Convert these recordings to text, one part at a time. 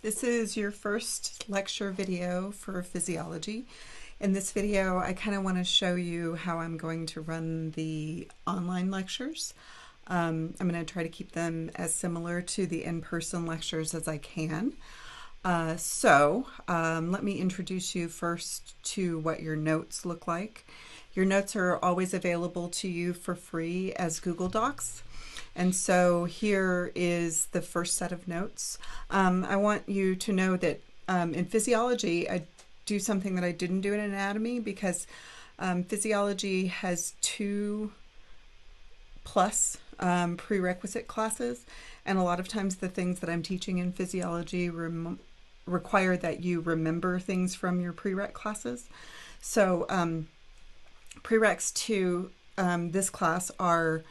This is your first lecture video for physiology. In this video, I kind of want to show you how I'm going to run the online lectures. I'm going to try to keep them as similar to the in-person lectures as I can. Let me introduce you first to what your notes look like. Your notes are always available to you for free as Google Docs. And so here is the first set of notes. I want you to know that in physiology, I do something that I didn't do in anatomy because physiology has 2+ prerequisite classes. And a lot of times the things that I'm teaching in physiology require that you remember things from your prereq classes. So prereqs to this class are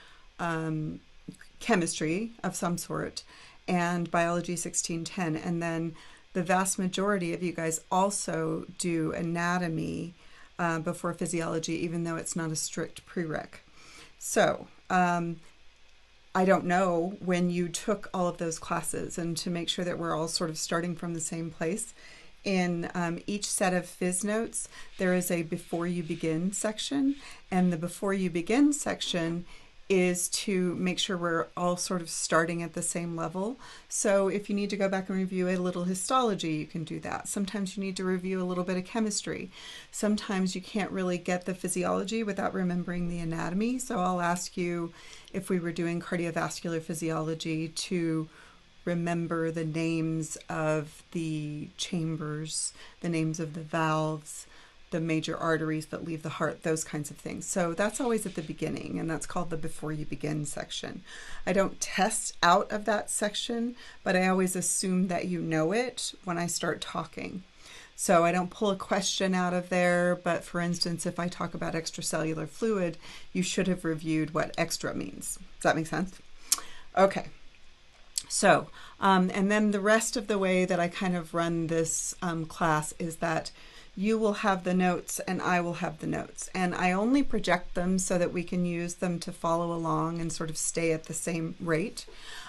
chemistry of some sort and biology 1610, and then the vast majority of you guys also do anatomy before physiology, even though it's not a strict prereq. So I don't know when you took all of those classes, and to make sure that we're all sort of starting from the same place, in each set of Phys notes there is a before you begin section, and the before you begin section is to make sure we're all sort of starting at the same level. So if you need to go back and review a little histology, you can do that. Sometimes you need to review a little bit of chemistry. Sometimes you can't really get the physiology without remembering the anatomy. So I'll ask you, if we were doing cardiovascular physiology, to remember the names of the chambers, the names of the valves, the major arteries that leave the heart, those kinds of things. So that's always at the beginning, and that's called the before you begin section. I don't test out of that section, but I always assume that you know it when I start talking. So I don't pull a question out of there, but for instance, if I talk about extracellular fluid, you should have reviewed what extra means. Does that make sense? Okay. So, and then the rest of the way that I kind of run this class is that you will have the notes and I will have the notes. And I only project them so that we can use them to follow along and sort of stay at the same rate.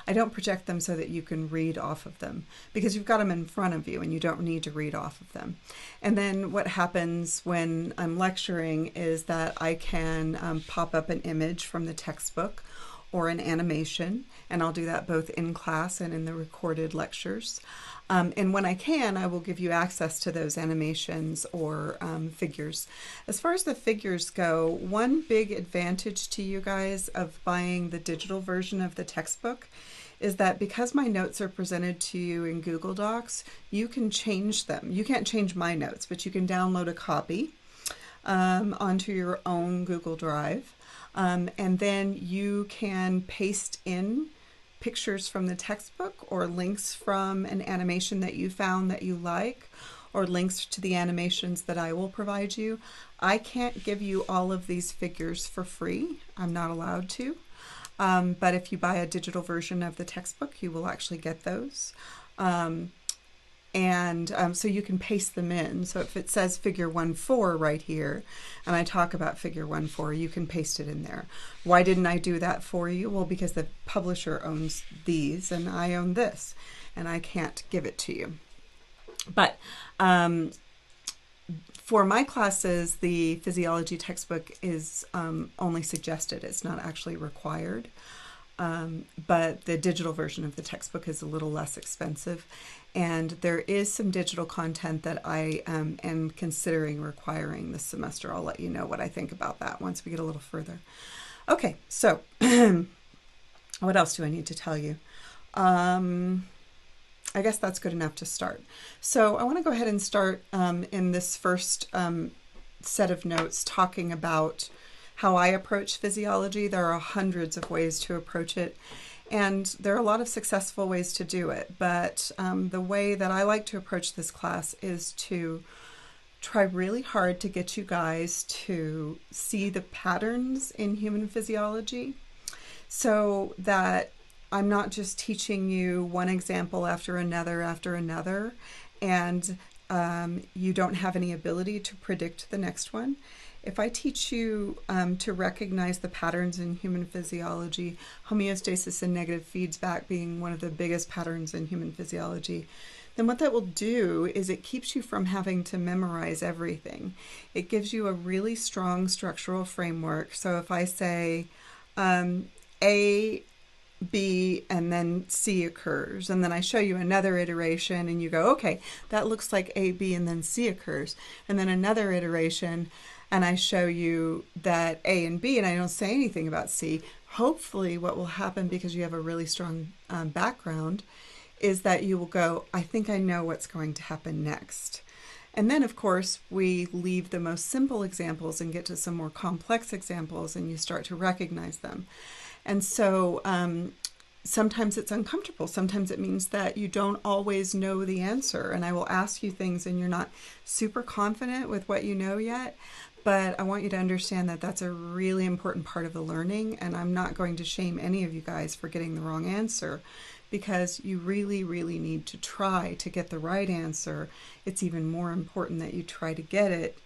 I don't project them so that you can read off of them, because you've got them in front of you and you don't need to read off of them. And then what happens when I'm lecturing is that I can pop up an image from the textbook or an animation, and I'll do that both in class and in the recorded lectures. And when I can, I will give you access to those animations or figures. As far as the figures go, one big advantage to you guys of buying the digital version of the textbook is that because my notes are presented to you in Google Docs, you can change them. You can't change my notes, but you can download a copy onto your own Google Drive. And then you can paste in pictures from the textbook or links from an animation that you found that you like, or links to the animations that I will provide you. I can't give you all of these figures for free. I'm not allowed to. But if you buy a digital version of the textbook, you will actually get those. So you can paste them in. So if it says figure 1.4 right here, and I talk about figure 1.4, you can paste it in there. Why didn't I do that for you? Well, because the publisher owns these and I own this, and I can't give it to you. But for my classes, the physiology textbook is only suggested. It's not actually required. But the digital version of the textbook is a little less expensive. And there is some digital content that I am considering requiring this semester. I'll let you know what I think about that once we get a little further. Okay, so what else do I need to tell you? I guess that's good enough to start. So I want to go ahead and start in this first set of notes talking about how I approach physiology. There are hundreds of ways to approach it, and there are a lot of successful ways to do it. But the way that I like to approach this class is to try really hard to get you guys to see the patterns in human physiology, so that I'm not just teaching you one example after another, and you don't have any ability to predict the next one. If I teach you to recognize the patterns in human physiology, homeostasis and negative feedback being one of the biggest patterns in human physiology, then what that will do is it keeps you from having to memorize everything. It gives you a really strong structural framework. So if I say A, B, and then C occurs, and then I show you another iteration and you go, okay, that looks like A, B, and then C occurs, and then another iteration and I show you that A and B and I don't say anything about C, hopefully what will happen, because you have a really strong background, is that you will go, I think I know what's going to happen next. And then, of course, we leave the most simple examples and get to some more complex examples, and you start to recognize them. And so sometimes it's uncomfortable. Sometimes it means that you don't always know the answer. And I will ask you things and you're not super confident with what you know yet. But I want you to understand that that's a really important part of the learning. And I'm not going to shame any of you guys for getting the wrong answer, because you really, really need to try to get the right answer. It's even more important that you try to get it.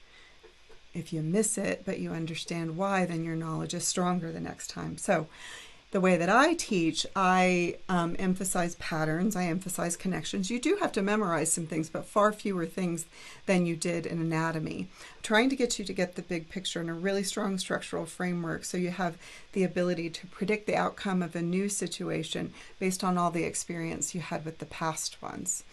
If you miss it, but you understand why, then your knowledge is stronger the next time. So the way that I teach, I emphasize patterns, I emphasize connections. You do have to memorize some things, but far fewer things than you did in anatomy. Trying to get you to get the big picture in a really strong structural framework, so you have the ability to predict the outcome of a new situation based on all the experience you had with the past ones.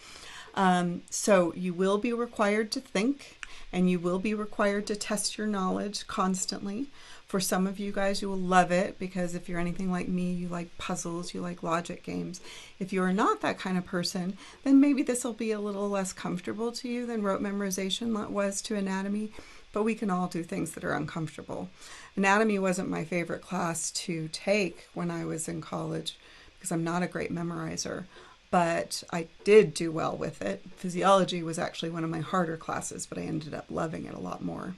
So you will be required to think, and you will be required to test your knowledge constantly. For some of you guys, you will love it, because if you're anything like me, you like puzzles, you like logic games. If you are not that kind of person, then maybe this will be a little less comfortable to you than rote memorization was to anatomy, but we can all do things that are uncomfortable. Anatomy wasn't my favorite class to take when I was in college, because I'm not a great memorizer, but I did do well with it. Physiology was actually one of my harder classes, but I ended up loving it a lot more.